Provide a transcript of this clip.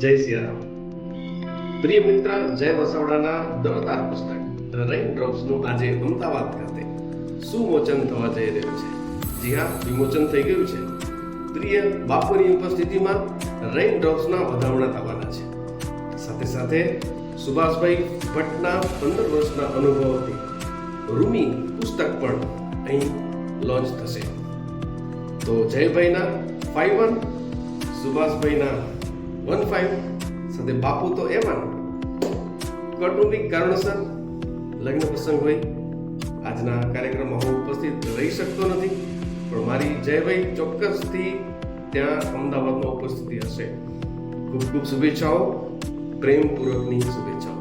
જય સિયારામ. પ્રિય મિત્ર, જય વસાવડાના દળદાર પુસ્તક રેઇન ડ્રોપ્સનું આજે અમદાવાદ ખાતે સુમોચન થવા જઈ રહ્યું છે. જી હા, વિમોચન થઈ ગયું છે. પ્રિય બાપુની ઉપસ્થિતિમાં રેઇન ડ્રોપ્સના વધામણા થવાના છે. સાથે સાથે સુભાષભાઈ ભટ્ટના 15 વર્ષના અનુભવોથી રૂમી પુસ્તક પણ અહીં લોન્ચ થશે. તો જયભાઈના 5-1, સુભાષભાઈના 1-5, સાથે બાપુ તો એમાં કૌટુંબિક કારણોસર લગ્ન પ્રસંગ હોય આજના કાર્યક્રમમાં હું ઉપસ્થિત રહી શકતો નથી, પણ મારી જયભાઈ ચોક્કસથી ત્યાં અમદાવાદમાં ઉપસ્થિતિ હશે. ખૂબ ખૂબ શુભેચ્છાઓ, પ્રેમપૂર્વકની શુભેચ્છાઓ.